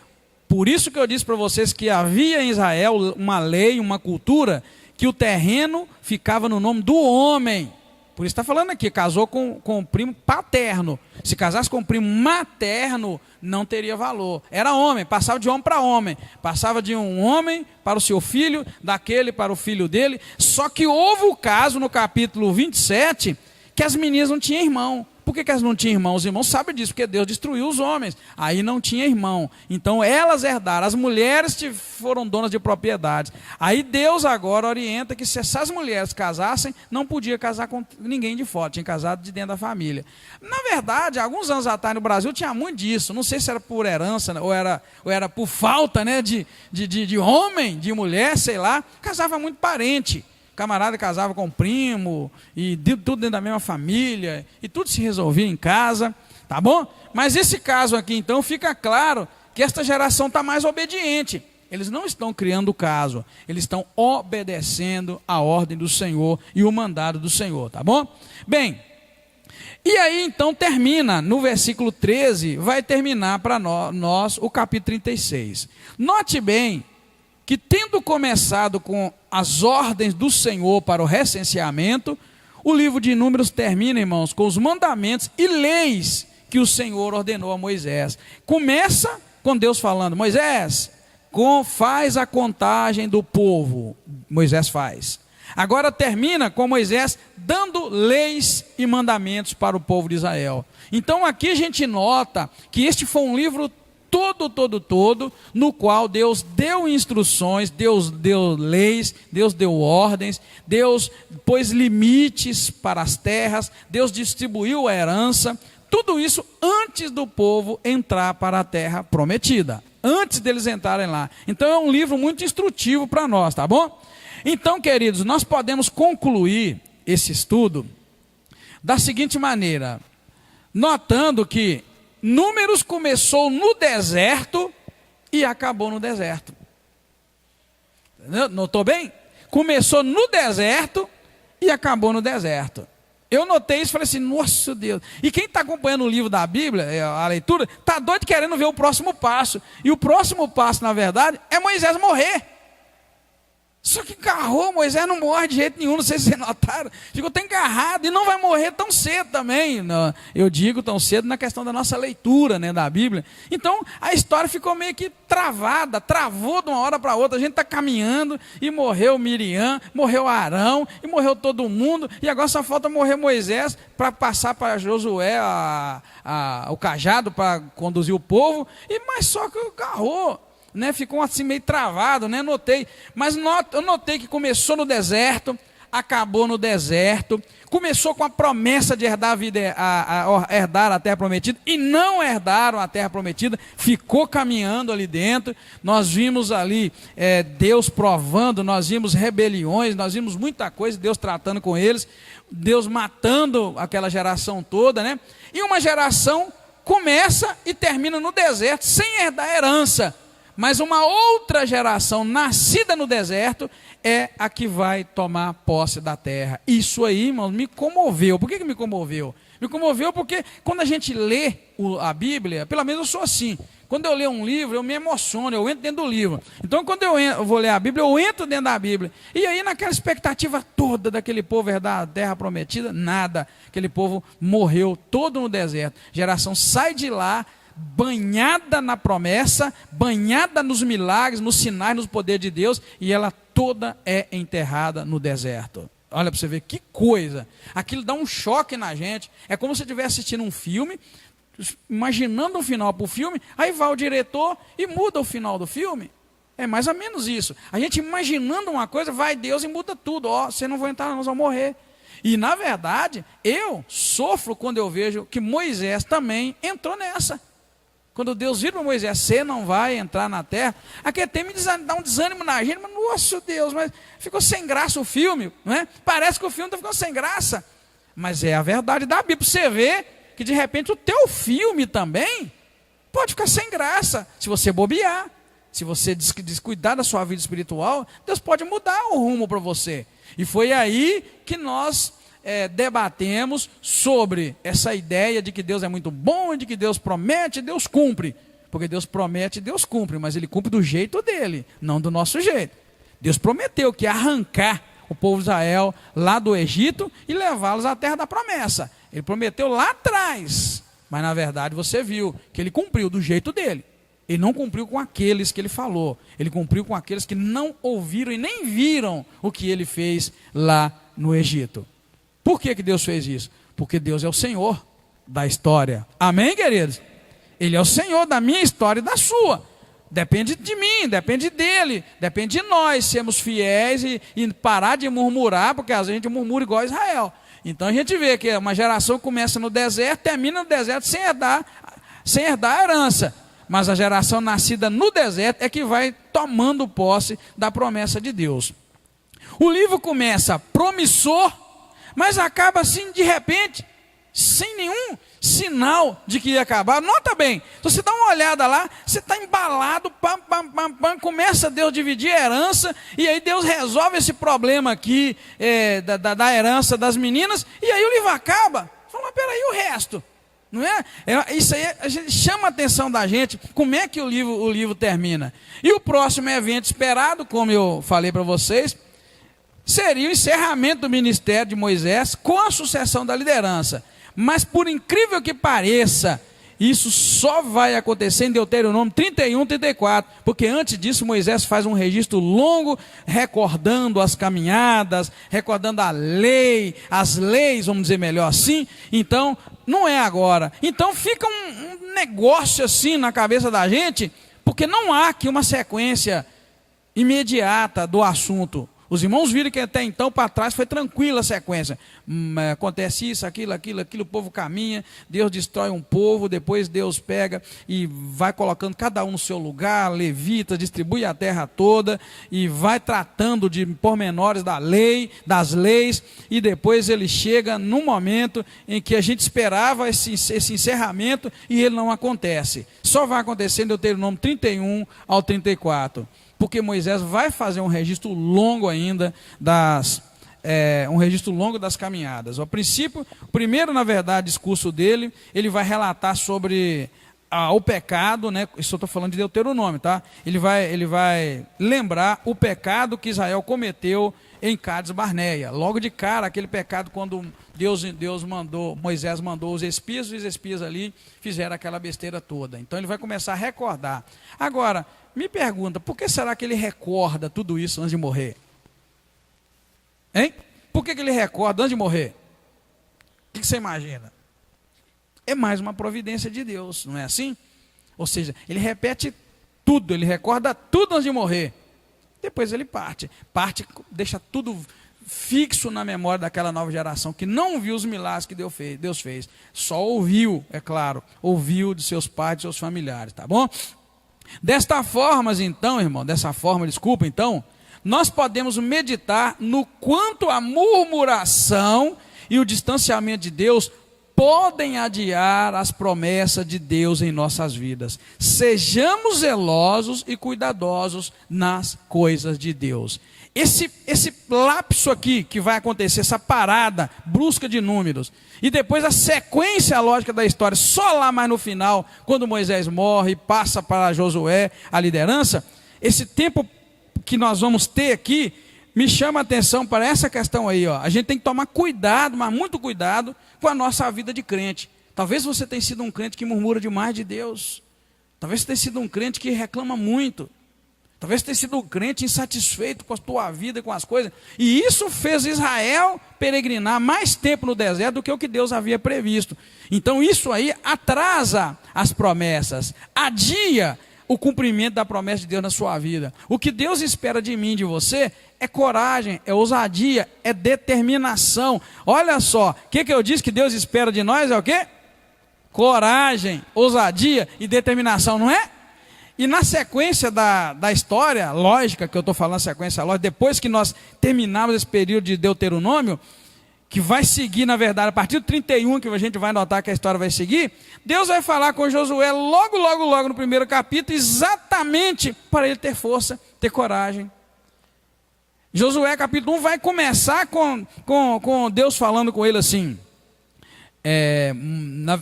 S1: Por isso que eu disse para vocês que havia em Israel uma lei, uma cultura, que o terreno ficava no nome do homem. Por isso está falando aqui, casou com o primo paterno. Se casasse com o primo materno, não teria valor. Era homem, passava de homem para homem. Passava de um homem para o seu filho, daquele para o filho dele. Só que houve o caso no capítulo 27, que as meninas não tinham irmão. Por que elas não tinham irmão? Os irmãos sabem disso, porque Deus destruiu os homens. Aí não tinha irmão. Então elas herdaram. As mulheres foram donas de propriedades. Aí Deus agora orienta que se essas mulheres casassem, não podia casar com ninguém de fora. Tinha casado de dentro da família. Na verdade, alguns anos atrás no Brasil tinha muito disso. Não sei se era por herança ou era por falta, né, de homem, de mulher, sei lá. Casava muito parente. Camarada casava com primo, e tudo dentro da mesma família, e tudo se resolvia em casa, tá bom? Mas esse caso aqui, então, fica claro que esta geração está mais obediente. Eles não estão criando o caso, eles estão obedecendo a ordem do Senhor e o mandado do Senhor, tá bom? Bem, e aí então termina, no versículo 13, vai terminar para nós o capítulo 36. Note bem, que tendo começado com as ordens do Senhor para o recenseamento, o livro de Números termina, irmãos, com os mandamentos e leis que o Senhor ordenou a Moisés. Começa com Deus falando: Moisés, faz a contagem do povo. Moisés faz. Agora termina com Moisés dando leis e mandamentos para o povo de Israel. Então aqui a gente nota que este foi um livro todo, no qual Deus deu instruções, Deus deu leis, Deus deu ordens, Deus pôs limites para as terras, Deus distribuiu a herança, tudo isso antes do povo entrar para a terra prometida, antes deles entrarem lá. Então é um livro muito instrutivo para nós, tá bom? Então, queridos, nós podemos concluir esse estudo da seguinte maneira, notando que Números começou no deserto e acabou no deserto. Notou bem? Começou no deserto e acabou no deserto. Eu notei isso e falei assim, nossa Deus. E quem está acompanhando o livro da Bíblia, a leitura, está doido querendo ver o próximo passo. E o próximo passo, na verdade, é Moisés morrer. Só que agarrou, Moisés não morre de jeito nenhum, não sei se vocês notaram. Ficou tão agarrado e não vai morrer tão cedo também. Eu digo tão cedo na questão da nossa leitura, né, da Bíblia. Então a história ficou meio que travada, travou de uma hora para outra. A gente está caminhando e morreu Miriam, morreu Arão e morreu todo mundo. E agora só falta morrer Moisés para passar para Josué o cajado para conduzir o povo. Mas só que agarrou. Né, ficou assim meio travado, né, notei. Mas eu notei que começou no deserto, acabou no deserto, começou com a promessa de herdar a vida, herdar a terra prometida, e não herdaram a terra prometida, ficou caminhando ali dentro. Nós vimos ali Deus provando, nós vimos rebeliões, nós vimos muita coisa, Deus tratando com eles, Deus matando aquela geração toda, né? E uma geração começa e termina no deserto, sem herdar herança. Mas uma outra geração nascida no deserto é a que vai tomar posse da terra. Isso aí, irmão, me comoveu. Por que me comoveu? Me comoveu porque quando a gente lê a Bíblia, pelo menos eu sou assim. Quando eu leio um livro, eu me emociono, eu entro dentro do livro. Então, quando eu vou ler a Bíblia, eu entro dentro da Bíblia. E aí, naquela expectativa toda daquele povo herdar a terra prometida, nada. Aquele povo morreu todo no deserto. A geração sai de lá, banhada na promessa, banhada nos milagres, nos sinais, nos poderes de Deus, e ela toda é enterrada no deserto. Olha para você ver que coisa. Aquilo dá um choque na gente. É como se você estivesse assistindo um filme, imaginando um final para o filme, aí vai o diretor e muda o final do filme. É mais ou menos isso. A gente imaginando uma coisa, vai Deus e muda tudo. Você não vai entrar, nós vamos morrer. E na verdade, eu sofro quando eu vejo que Moisés também entrou nessa. Quando Deus vira para Moisés, você não vai entrar na terra, aquele tempo dá um desânimo na gente, mas nossa Deus, mas ficou sem graça o filme, não é? Parece que o filme está ficando sem graça, mas é a verdade da Bíblia. Você vê que de repente o teu filme também pode ficar sem graça, se você bobear, se você descuidar da sua vida espiritual, Deus pode mudar o rumo para você. E foi aí que nós debatemos sobre essa ideia de que Deus é muito bom, de que Deus promete e Deus cumpre. Porque Deus promete e Deus cumpre, mas Ele cumpre do jeito dele, não do nosso jeito. Deus prometeu que ia arrancar o povo de Israel lá do Egito e levá-los à terra da promessa. Ele prometeu lá atrás, mas na verdade você viu que Ele cumpriu do jeito dele. Ele não cumpriu com aqueles que Ele falou, Ele cumpriu com aqueles que não ouviram e nem viram o que Ele fez lá no Egito. Por que Deus fez isso? Porque Deus é o Senhor da história. Amém, queridos? Ele é o Senhor da minha história e da sua. Depende de mim, depende dele, depende de nós sermos fiéis e parar de murmurar, porque às vezes a gente murmura igual a Israel. Então a gente vê que uma geração começa no deserto, termina no deserto sem herdar a herança. Mas a geração nascida no deserto é que vai tomando posse da promessa de Deus. O livro começa promissor, mas acaba assim de repente, sem nenhum sinal de que ia acabar. Nota bem, se você dá uma olhada lá, você está embalado, começa Deus a dividir a herança, e aí Deus resolve esse problema aqui da herança das meninas, e aí o livro acaba. Fala, mas peraí, o resto? Não é? Isso aí a gente chama a atenção da gente, como é que o livro termina. E o próximo evento esperado, como eu falei para vocês, seria o encerramento do ministério de Moisés com a sucessão da liderança. Mas por incrível que pareça, isso só vai acontecer em Deuteronômio 31, 34, porque antes disso Moisés faz um registro longo, recordando as caminhadas, recordando a lei, as leis, vamos dizer melhor assim. Então, não é agora. Então fica um negócio assim na cabeça da gente, porque não há aqui uma sequência imediata do assunto. Os irmãos viram que até então, para trás, foi tranquila a sequência. Acontece isso, aquilo, o povo caminha, Deus destrói um povo, depois Deus pega e vai colocando cada um no seu lugar, levita, distribui a terra toda, e vai tratando de pormenores das leis, e depois ele chega num momento em que a gente esperava esse encerramento, e ele não acontece. Só vai acontecer em Deuteronômio 31 ao 34. Porque Moisés vai fazer um registro longo ainda das caminhadas. A princípio, o primeiro, na verdade, discurso dele, ele vai relatar sobre o pecado, né? Isso eu estou falando de Deuteronômio, tá? Ele vai lembrar o pecado que Israel cometeu em Cádiz Barneia. Logo de cara, aquele pecado quando Moisés mandou os espias, e os espias ali fizeram aquela besteira toda. Então ele vai começar a recordar. Agora, me pergunta, por que será que ele recorda tudo isso antes de morrer? Hein? Por que ele recorda antes de morrer? O que você imagina? É mais uma providência de Deus, não é assim? Ou seja, ele repete tudo, ele recorda tudo antes de morrer. Depois ele parte, deixa tudo fixo na memória daquela nova geração que não viu os milagres que Deus fez. Só ouviu, é claro, ouviu de seus pais, de seus familiares, tá bom? Desta forma, então, nós podemos meditar no quanto a murmuração e o distanciamento de Deus podem adiar as promessas de Deus em nossas vidas. Sejamos zelosos e cuidadosos nas coisas de Deus. Esse lapso aqui que vai acontecer, essa parada brusca de números, e depois a sequência lógica da história, só lá mais no final, quando Moisés morre e passa para Josué a liderança, esse tempo que nós vamos ter aqui, me chama a atenção para essa questão aí, ó. A gente tem que tomar cuidado, mas muito cuidado, com a nossa vida de crente. Talvez você tenha sido um crente que murmura demais de Deus. Talvez você tenha sido um crente que reclama muito. Talvez você tenha sido um crente insatisfeito com a tua vida e com as coisas. E isso fez Israel peregrinar mais tempo no deserto do que o que Deus havia previsto. Então isso aí atrasa as promessas, adia o cumprimento da promessa de Deus na sua vida. O que Deus espera de mim, de você, é coragem, é ousadia, é determinação. Olha só, o que eu disse que Deus espera de nós é o quê? coragem, ousadia e determinação, não é? E na sequência da história lógica, que eu estou falando, sequência lógica, depois que nós terminarmos esse período de Deuteronômio, que vai seguir, na verdade, a partir do 31, que a gente vai notar que a história vai seguir, Deus vai falar com Josué logo no primeiro capítulo, exatamente para ele ter força, ter coragem. Josué capítulo 1 vai começar com Deus falando com ele assim,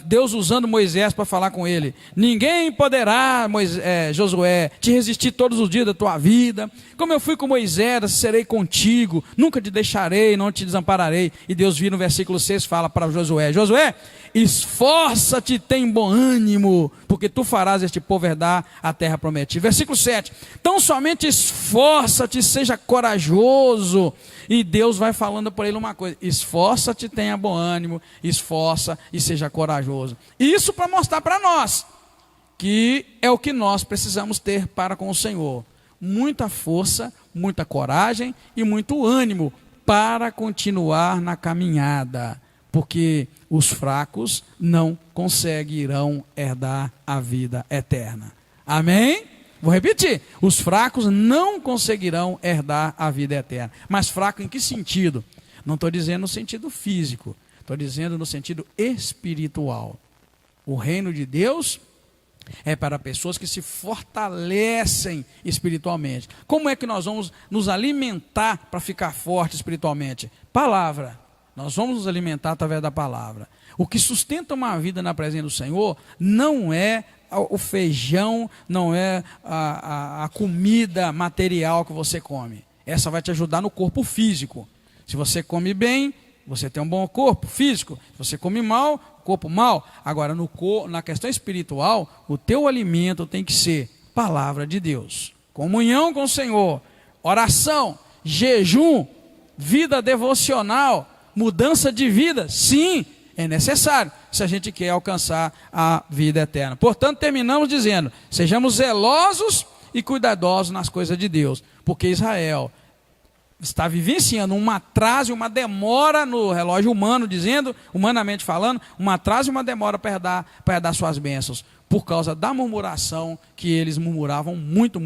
S1: Deus usando Moisés para falar com ele: ninguém poderá, Josué, te resistir todos os dias da tua vida. Como eu fui com Moisés, serei contigo, nunca te deixarei, não te desampararei. E Deus vira no versículo 6, fala para Josué: Josué, esforça-te, tem bom ânimo, porque tu farás este povo herdar a terra prometida. Versículo 7, então somente esforça-te, seja corajoso. E Deus vai falando para ele uma coisa: esforça-te, tenha bom ânimo, esforça e seja corajoso. Isso para mostrar para nós que é o que nós precisamos ter para com o Senhor: muita força, muita coragem e muito ânimo para continuar na caminhada, porque os fracos não conseguirão herdar a vida eterna. Amém? Vou repetir: os fracos não conseguirão herdar a vida eterna. Mas fraco em que sentido? Não estou dizendo no sentido físico, estou dizendo no sentido espiritual. O reino de Deus é para pessoas que se fortalecem espiritualmente. Como é que nós vamos nos alimentar para ficar forte espiritualmente? Palavra. Nós vamos nos alimentar através da palavra. O que sustenta uma vida na presença do Senhor não é o feijão, não é a comida material que você come. Essa vai te ajudar no corpo físico. Se você come bem, você tem um bom corpo físico. Se você come mal, corpo mal. Agora, na questão espiritual, o teu alimento tem que ser palavra de Deus, comunhão com o Senhor, oração, jejum, vida devocional, mudança de vida. Sim, é necessário se a gente quer alcançar a vida eterna. Portanto, terminamos dizendo: sejamos zelosos e cuidadosos nas coisas de Deus, porque Israel está vivenciando um atraso e uma demora no relógio humano, dizendo, humanamente falando, um atraso e uma demora para herdar suas bênçãos, por causa da murmuração que eles murmuravam muito.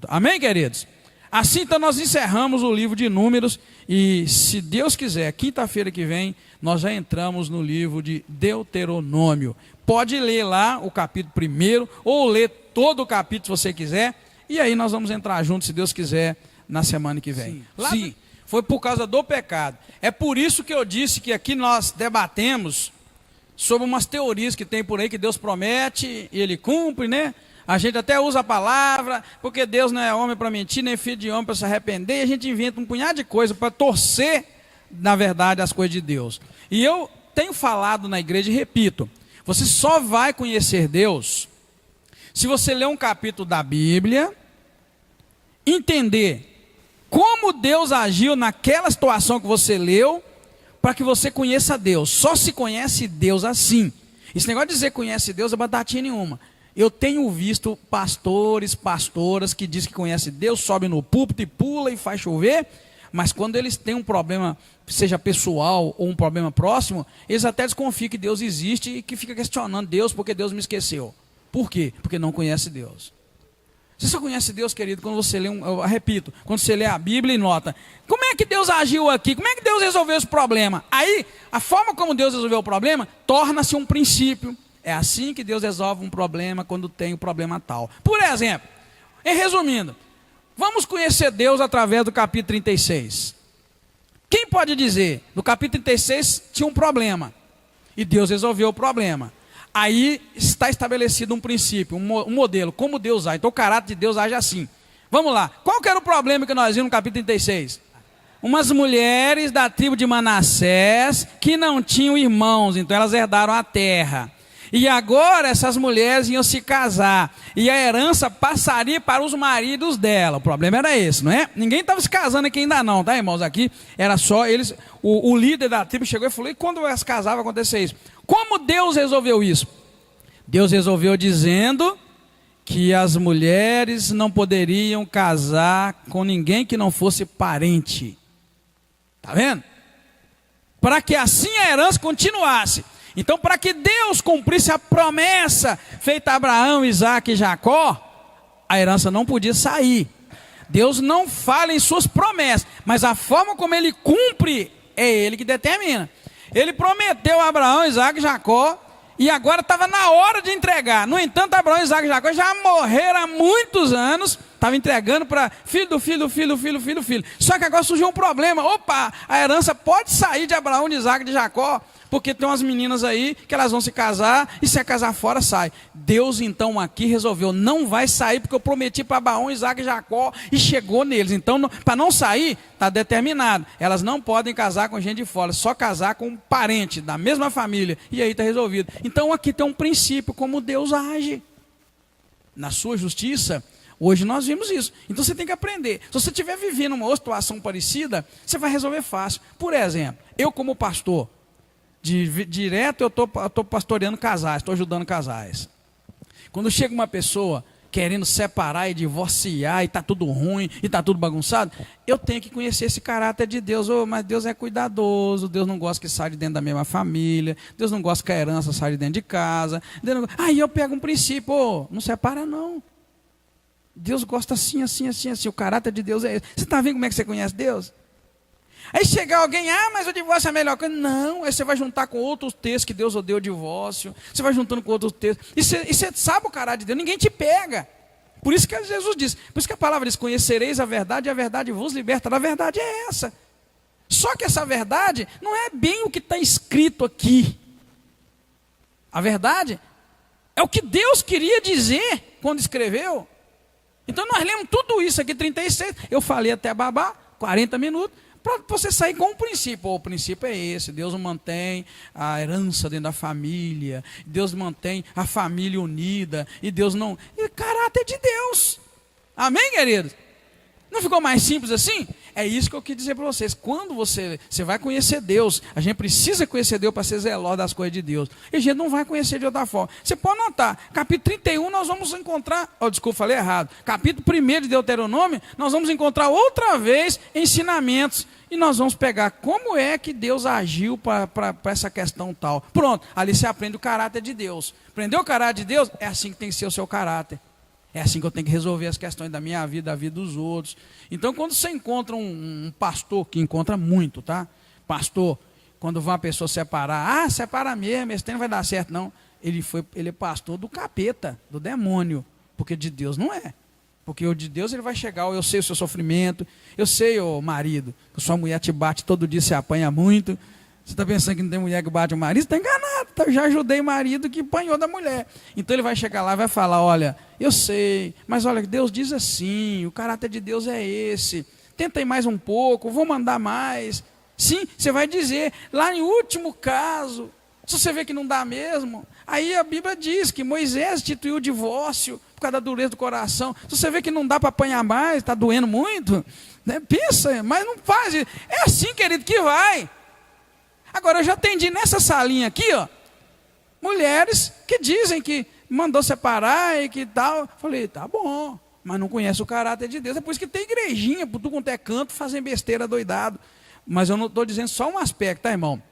S1: Amém, queridos? Assim, então, nós encerramos o livro de Números e, se Deus quiser, quinta-feira que vem, nós já entramos no livro de Deuteronômio. Pode ler lá o capítulo 1 ou ler todo o capítulo se você quiser, e aí nós vamos entrar juntos, se Deus quiser, na semana que vem. Sim, foi por causa do pecado. É por isso que eu disse que aqui nós debatemos sobre umas teorias que tem por aí, que Deus promete e Ele cumpre, né? A gente até usa a palavra, porque Deus não é homem para mentir, nem filho de homem para se arrepender, e a gente inventa um punhado de coisa para torcer, na verdade, as coisas de Deus. E eu tenho falado na igreja e repito: você só vai conhecer Deus se você ler um capítulo da Bíblia, entender como Deus agiu naquela situação que você leu, para que você conheça Deus. Só se conhece Deus assim. Esse negócio de dizer conhece Deus é batatinha nenhuma. Eu tenho visto pastores, pastoras que dizem que conhecem Deus, sobe no púlpito e pula e faz chover, mas quando eles têm um problema, seja pessoal ou um problema próximo, eles até desconfiam que Deus existe e que fica questionando Deus porque Deus me esqueceu. Por quê? Porque não conhece Deus. Você só conhece Deus, querido, quando você lê, eu repito, quando você lê a Bíblia e nota: como é que Deus agiu aqui? Como é que Deus resolveu esse problema? Aí, a forma como Deus resolveu o problema, torna-se um princípio. É assim que Deus resolve um problema, quando tem um problema tal. Por exemplo, resumindo, vamos conhecer Deus através do capítulo 36. Quem pode dizer? No capítulo 36 tinha um problema, e Deus resolveu o problema. Aí está estabelecido um princípio, um modelo, como Deus age. Então o caráter de Deus age assim. Vamos lá, qual que era o problema que nós vimos no capítulo 36? Umas mulheres da tribo de Manassés que não tinham irmãos, então elas herdaram a terra. E agora essas mulheres iam se casar, e a herança passaria para os maridos dela. O problema era esse, não é? Ninguém estava se casando aqui ainda não, tá, irmãos? Aqui era só eles. O líder da tribo chegou e falou: e quando elas casavam vai acontecer isso? Como Deus resolveu isso? Deus resolveu dizendo que as mulheres não poderiam casar com ninguém que não fosse parente. Tá vendo? Para que assim a herança continuasse. Então, para que Deus cumprisse a promessa feita a Abraão, Isaque e Jacó, a herança não podia sair. Deus não fala em suas promessas, mas a forma como ele cumpre é ele que determina. Ele prometeu a Abraão, Isaque e Jacó, e agora estava na hora de entregar. No entanto, Abraão, Isaque e Jacó já morreram há muitos anos, estava entregando para filho do filho do filho do filho do filho do filho. Só que agora surgiu um problema. Opa, a herança pode sair de Abraão, de Isaque e de Jacó, porque tem umas meninas aí que elas vão se casar, e se é casar fora, sai. Deus então aqui resolveu, não vai sair, porque eu prometi para Abraão, Isaque e Jacó, e chegou neles. Então, para não sair, está determinado. Elas não podem casar com gente de fora, só casar com um parente da mesma família, e aí está resolvido. Então aqui tem um princípio, como Deus age. Na sua justiça, hoje nós vimos isso. Então você tem que aprender. Se você estiver vivendo uma outra situação parecida, você vai resolver fácil. Por exemplo, eu como pastor, direto eu estou pastoreando casais, estou ajudando casais. Quando chega uma pessoa querendo separar e divorciar, e está tudo ruim, e está tudo bagunçado, eu tenho que conhecer esse caráter de Deus. Mas Deus é cuidadoso, Deus não gosta que saia de dentro da mesma família, Deus não gosta que a herança saia de dentro de casa. Aí eu pego um princípio, não separa não. Deus gosta assim, assim, assim, assim, o caráter de Deus é esse. Você está vendo como é que você conhece Deus? Aí chega alguém, mas o divórcio é a melhor coisa. Não, aí você vai juntar com outros textos que Deus odeia o divórcio. Você vai juntando com outros textos. E você sabe o caráter de Deus, ninguém te pega. Por isso que Jesus diz, por isso que a palavra diz, conhecereis a verdade e a verdade vos libertará. A verdade é essa. Só que essa verdade não é bem o que está escrito aqui. A verdade é o que Deus queria dizer quando escreveu. Então nós lemos tudo isso aqui, 36. Eu falei até babar, 40 minutos. Para você sair com um princípio. O princípio é esse: Deus mantém a herança dentro da família, Deus mantém a família unida, e Deus não... E caráter de Deus. Amém, queridos? Não ficou mais simples assim? É isso que eu quis dizer para vocês. Quando você vai conhecer Deus, a gente precisa conhecer Deus para ser zeloso das coisas de Deus. E a gente não vai conhecer de outra forma. Você pode notar, capítulo 31 nós vamos encontrar... desculpa, falei errado. Capítulo 1 de Deuteronômio, nós vamos encontrar outra vez ensinamentos. E nós vamos pegar como é que Deus agiu para essa questão tal. Pronto, ali você aprende o caráter de Deus. Aprendeu o caráter de Deus? É assim que tem que ser o seu caráter. É assim que eu tenho que resolver as questões da minha vida, da vida dos outros. Então, quando você encontra um pastor, que encontra muito, tá? Pastor, quando vai uma pessoa separar, separa mesmo, esse tempo não vai dar certo, não. Ele é pastor do capeta, do demônio, porque de Deus não é. Porque o de Deus ele vai chegar, eu sei o seu sofrimento, eu sei, marido, que sua mulher te bate todo dia, você apanha muito. Você está pensando que não tem mulher que bate o marido? Você está enganado. Eu já ajudei marido que apanhou da mulher. Então ele vai chegar lá e vai falar, olha, eu sei, mas olha, Deus diz assim, o caráter de Deus é esse. Tenta ir mais um pouco, vou mandar mais. Sim, você vai dizer, lá em último caso, se você vê que não dá mesmo, aí a Bíblia diz que Moisés instituiu o divórcio por causa da dureza do coração. Se você vê que não dá para apanhar mais, está doendo muito, né? Pensa, mas não faz. É assim, querido, que vai. Agora, eu já atendi nessa salinha aqui, mulheres que dizem que mandou separar e que tal. Falei, tá bom, mas não conhece o caráter de Deus. É por isso que tem igrejinha, por tudo quanto é canto, fazem besteira doidado. Mas eu não estou dizendo só um aspecto, tá, irmão?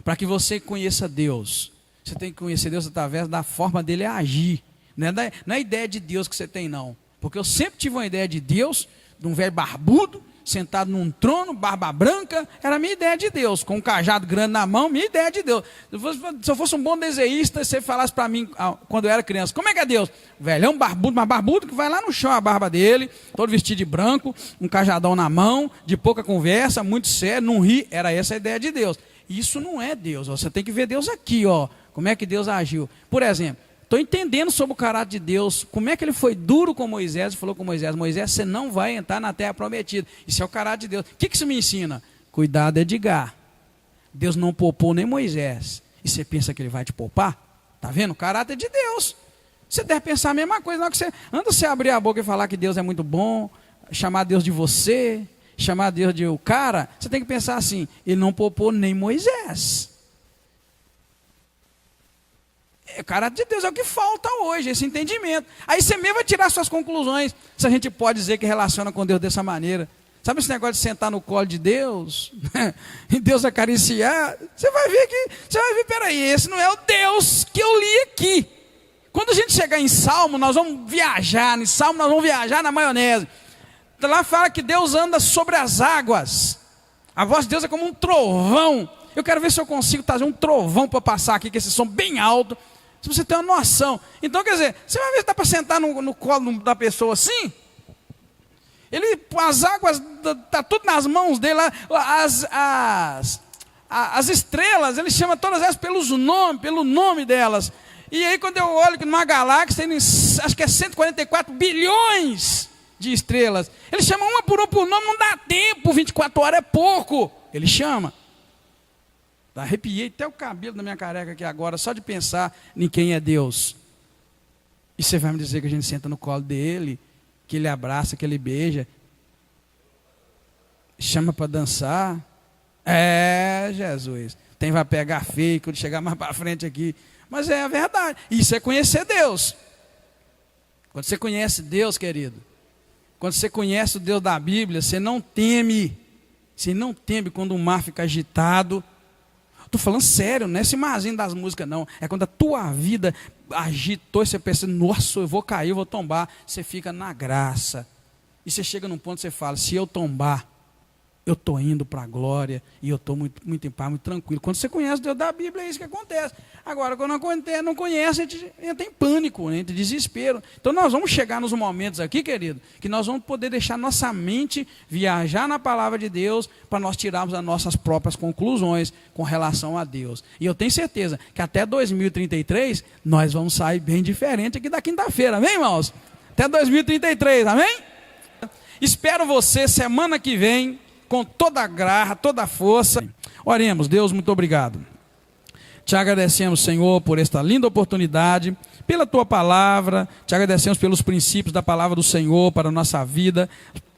S1: Para que você conheça Deus, você tem que conhecer Deus através da forma dele agir. Não é a ideia de Deus que você tem, não. Porque eu sempre tive uma ideia de Deus, de um velho barbudo, sentado num trono, barba branca, era a minha ideia de Deus, com um cajado grande na mão, minha ideia de Deus. Se eu fosse um bom desenhista, você falasse para mim, quando eu era criança, como é que é Deus? Velhão barbudo, mas barbudo que vai lá no chão a barba dele, todo vestido de branco, um cajadão na mão, de pouca conversa, muito sério, não ri, era essa a ideia de Deus. Isso não é Deus, você tem que ver Deus aqui, como é que Deus agiu. Por exemplo, estou entendendo sobre o caráter de Deus, como é que ele foi duro com Moisés, falou com Moisés, você não vai entrar na terra prometida. Isso é o caráter de Deus. O que isso me ensina? Cuidado é de Edgar. Deus não poupou nem Moisés. E você pensa que ele vai te poupar? Está vendo? O caráter de Deus. Você deve pensar a mesma coisa. Não, que você, antes de você abrir a boca e falar que Deus é muito bom, chamar Deus de você, chamar Deus de o cara, você tem que pensar assim, ele não poupou nem Moisés. O caráter de Deus é o que falta hoje, esse entendimento. Aí você mesmo vai tirar suas conclusões. Se a gente pode dizer que relaciona com Deus dessa maneira. Sabe esse negócio de sentar no colo de Deus? E Deus acariciar? Você vai ver, peraí, esse não é o Deus que eu li aqui. Quando a gente chegar em Salmo, nós vamos viajar, na maionese. Lá fala que Deus anda sobre as águas. A voz de Deus é como um trovão. Eu quero ver se eu consigo trazer um trovão para passar aqui, com esse som bem alto. Se você tem uma noção. Então, quer dizer, você vai ver se dá para sentar no colo da pessoa assim? As águas, está tudo nas mãos dele. As estrelas, ele chama todas elas pelo nome delas. E aí quando eu olho que numa galáxia tem, acho que é 144 bilhões de estrelas. Ele chama uma por nome, não dá tempo, 24 horas é pouco. Ele chama. Arrepiei até o cabelo da minha careca aqui agora, só de pensar em quem é Deus. E você vai me dizer que a gente senta no colo dele, que ele abraça, que ele beija, chama para dançar. Jesus, vai pegar feio quando chegar mais para frente aqui. Mas é a verdade. Isso é conhecer Deus. Quando você conhece Deus, querido, quando você conhece o Deus da Bíblia, você não teme. Você não teme quando o mar fica agitado. Estou falando sério, não é esse marzinho das músicas, não. É quando a tua vida agitou e você pensa, nossa, eu vou cair, eu vou tombar. Você fica na graça. E você chega num ponto que você fala, se eu tombar, eu estou indo para a glória e eu estou muito em paz, muito tranquilo. Quando você conhece o Deus da Bíblia, é isso que acontece. Agora, quando não conhece, a gente entra em pânico, entra em desespero. Então nós vamos chegar nos momentos aqui, querido, que nós vamos poder deixar nossa mente viajar na palavra de Deus para nós tirarmos as nossas próprias conclusões com relação a Deus. E eu tenho certeza que até 2033 nós vamos sair bem diferente aqui da quinta-feira, amém, irmãos? Até 2033, amém? Espero você semana que vem com toda a garra, toda a força. Oremos. Deus, muito obrigado. Te agradecemos, Senhor, por esta linda oportunidade, pela Tua palavra, te agradecemos pelos princípios da palavra do Senhor para a nossa vida,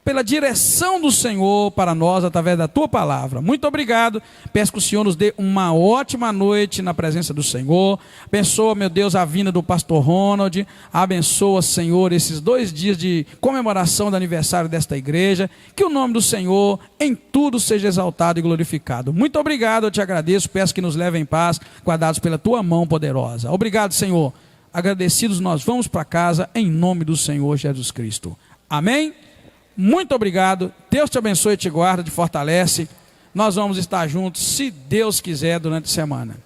S1: pela direção do Senhor para nós através da Tua palavra. Muito obrigado. Peço que o Senhor nos dê uma ótima noite na presença do Senhor. Abençoa, meu Deus, a vinda do pastor Ronald. Abençoa, Senhor, esses 2 dias de comemoração do aniversário desta igreja. Que o nome do Senhor em tudo seja exaltado e glorificado. Muito obrigado, eu te agradeço. Peço que nos leve em paz, guardados pela Tua mão poderosa. Obrigado, Senhor. Agradecidos, nós vamos para casa em nome do Senhor Jesus Cristo. Amém? Muito obrigado, Deus te abençoe, te guarda, te fortalece. Nós vamos estar juntos, se Deus quiser, durante a semana.